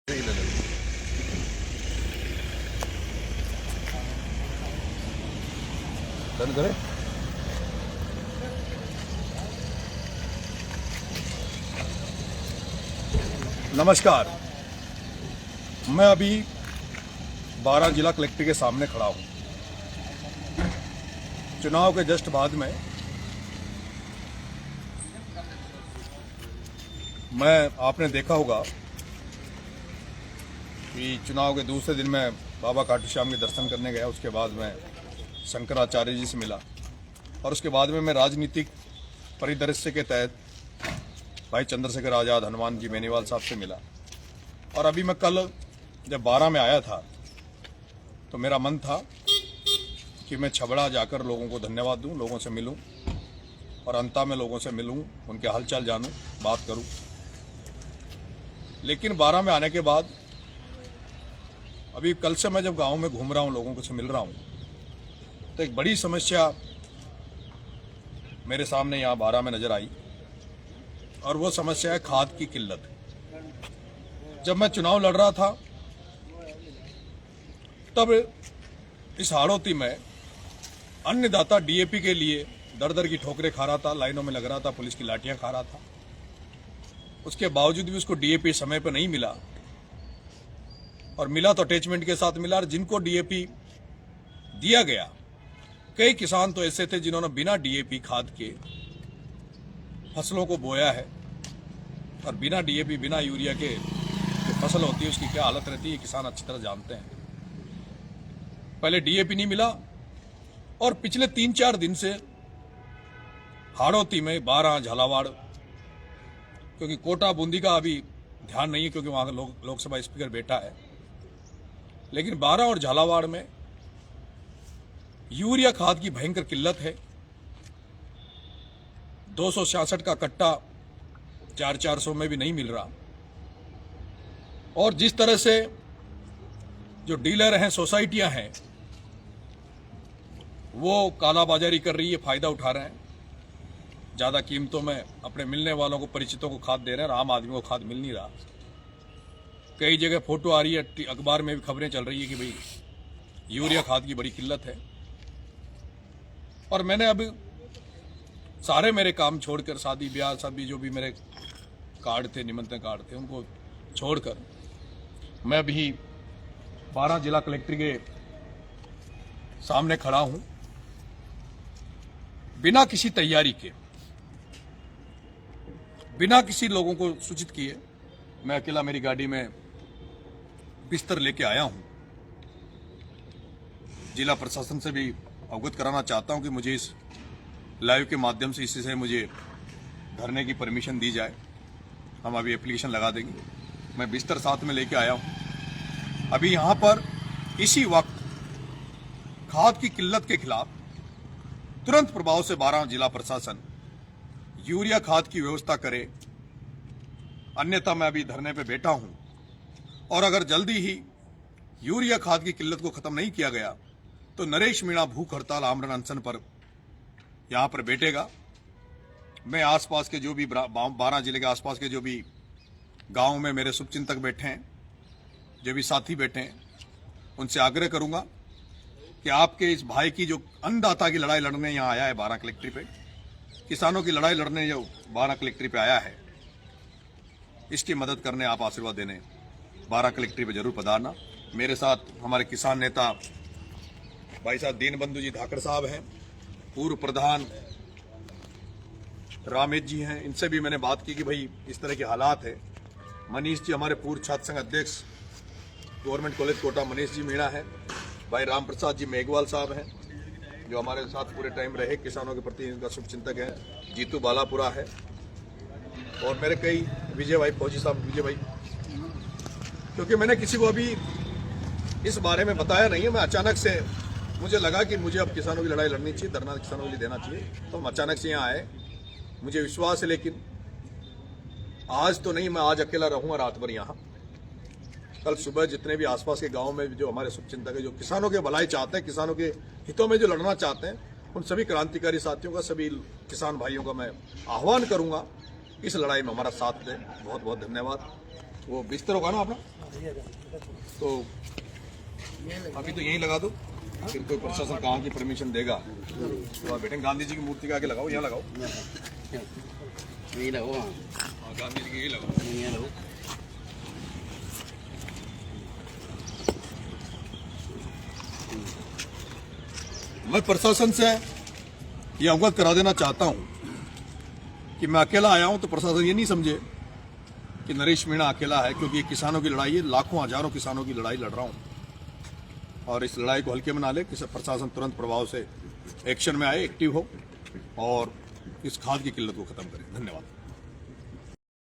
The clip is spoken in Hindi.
बंद करें। नमस्कार, मैं अभी 12 जिला कलेक्टर के सामने खड़ा हूं। चुनाव के जस्ट बाद में आपने देखा होगा कि चुनाव के दूसरे दिन मैं बाबा खाटू श्याम के दर्शन करने गया। उसके बाद मैं शंकराचार्य जी से मिला और उसके बाद में मैं राजनीतिक परिदृश्य के तहत भाई चंद्रशेखर आजाद, हनुमान जी बेनीवाल साहब से मिला। और अभी मैं कल जब 12 में आया था तो मेरा मन था कि मैं छबड़ा जाकर लोगों को धन्यवाद दूं, लोगों से मिलूं और अंता में लोगों से मिलूं, उनके हालचाल जानूं, बात करूं। लेकिन 12 में आने के बाद अभी कल से मैं जब गांव में घूम रहा हूं, लोगों से मिल रहा हूं, तो एक बड़ी समस्या मेरे सामने यहाँ 12 में नजर आई और वो समस्या है खाद की किल्लत। जब मैं चुनाव लड़ रहा था तब इस हाड़ौती में अन्नदाता डीएपी के लिए दर दर की ठोकरें खा रहा था, लाइनों में लग रहा था, पुलिस की लाठियां खा रहा था। उसके बावजूद भी उसको डीएपी समय पर नहीं मिला और मिला तो अटैचमेंट के साथ मिला। और जिनको डीएपी दिया गया, कई किसान तो ऐसे थे जिन्होंने बिना डीएपी खाद के फसलों को बोया है और बिना डीएपी, बिना यूरिया के जो फसल होती है उसकी क्या हालत रहती है किसान अच्छी तरह जानते हैं। पहले डीएपी नहीं मिला और पिछले 3-4 दिन से हाड़ौती में 12, झालावाड़, क्योंकि कोटा बूंदी का अभी ध्यान नहीं है क्योंकि वहां लोकसभा स्पीकर बैठा है, लेकिन 12 और झालावाड़ में यूरिया खाद की भयंकर किल्लत है। 266 का कट्टा 400 में भी नहीं मिल रहा। और जिस तरह से जो डीलर हैं, सोसाइटियां हैं, वो कालाबाजारी कर रही है, फायदा उठा रहे हैं, ज्यादा कीमतों में अपने मिलने वालों को, परिचितों को खाद दे रहे हैं और आम आदमी को खाद मिल नहीं रहा। कई जगह फोटो आ रही है, अखबार में भी खबरें चल रही है कि भाई यूरिया खाद की बड़ी किल्लत है। और मैंने अब सारे मेरे काम छोड़कर, शादी ब्याह सभी जो भी मेरे कार्ड थे, निमंत्रण कार्ड थे, उनको छोड़कर मैं भी 12 जिला कलेक्टर के सामने खड़ा हूं। बिना किसी तैयारी के, बिना किसी लोगों को सूचित किए मैं अकेला मेरी गाड़ी में बिस्तर लेके आया हूं। जिला प्रशासन से भी अवगत कराना चाहता हूं कि मुझे इस लाइव के माध्यम से इससे मुझे धरने की परमिशन दी जाए। हम अभी एप्लीकेशन लगा देंगे। मैं बिस्तर साथ में लेके आया हूं। अभी यहां पर इसी वक्त खाद की किल्लत के खिलाफ तुरंत प्रभाव से 12 जिला प्रशासन यूरिया खाद की व्यवस्था करे, अन्यथा मैं अभी धरने पे बैठा हूं। और अगर जल्दी ही यूरिया खाद की किल्लत को खत्म नहीं किया गया तो नरेश मीणा भूख हड़ताल, आमरण अनशन पर यहां पर बैठेगा। मैं आसपास के जो भी 12 जिले के आसपास के जो भी गांव में मेरे शुभचिंतक बैठे हैं, जो भी साथी बैठे हैं, उनसे आग्रह करूंगा कि आपके इस भाई की जो अन्नदाता की लड़ाई लड़ने यहां आया है 12 कलेक्ट्री पे, किसानों की लड़ाई लड़ने जो 12 कलेक्ट्री पे आया है, इसकी मदद करने, आप आशीर्वाद देने 12 कलेक्ट्री पे जरूर पधारना। मेरे साथ हमारे किसान नेता भाई साहब दीनबंधु जी धाकड़ साहब हैं, पूर्व प्रधान रामेश जी हैं, इनसे भी मैंने बात की कि भाई इस तरह के हालात है। मनीष जी, हमारे पूर्व छात्र संघ अध्यक्ष गवर्नमेंट कॉलेज कोटा, मनीष जी मीणा है। भाई राम प्रसाद जी मेघवाल साहब हैं, जो हमारे साथ पूरे टाइम रहे, किसानों के प्रति इनका शुभचिंतक है। जीतू बालापुरा है और मेरे कई, विजय भाई फौजी साहब, विजय भाई, क्योंकि मैंने किसी को अभी इस बारे में बताया नहीं है। मैं अचानक से, मुझे लगा कि मुझे अब किसानों की लड़ाई लड़नी चाहिए, धरना किसानों के लिए देना चाहिए, तो हम अचानक से यहाँ आए। मुझे विश्वास है, लेकिन आज तो नहीं, मैं आज अकेला रहूंगा रात भर यहाँ। कल सुबह जितने भी आसपास के गांव में जो हमारे शुभचिंतक है, जो किसानों के भलाई चाहते हैं, किसानों के हितों में जो लड़ना चाहते हैं, उन सभी क्रांतिकारी साथियों का, सभी किसान भाइयों का मैं आह्वान करूंगा इस लड़ाई में हमारा साथ दें। बहुत बहुत धन्यवाद। वो बिस्तर होगा ना अपना। तो अभी तो यहीं लगा दो, फिर कोई प्रशासन कहाँ की परमिशन देगा तो आप बेटे गांधी जी की मूर्ति के आगे लगाओ, यहाँ लगाओ, यही लगो। हाँ गांधी जी की यही लगाओ। यही लगो। मैं प्रशासन से ये अवगत करा देना चाहता हूं कि मैं अकेला आया हूं, तो प्रशासन ये नहीं समझे कि नरेश मीणा अकेला है, क्योंकि ये किसानों की लड़ाई है, लाखों हजारों किसानों की लड़ाई लड़ रहा हूं और इस लड़ाई को हल्के में ना ले। प्रशासन तुरंत प्रभाव से एक्शन में आए, एक्टिव हो और इस खाद की किल्लत को खत्म करे। धन्यवाद।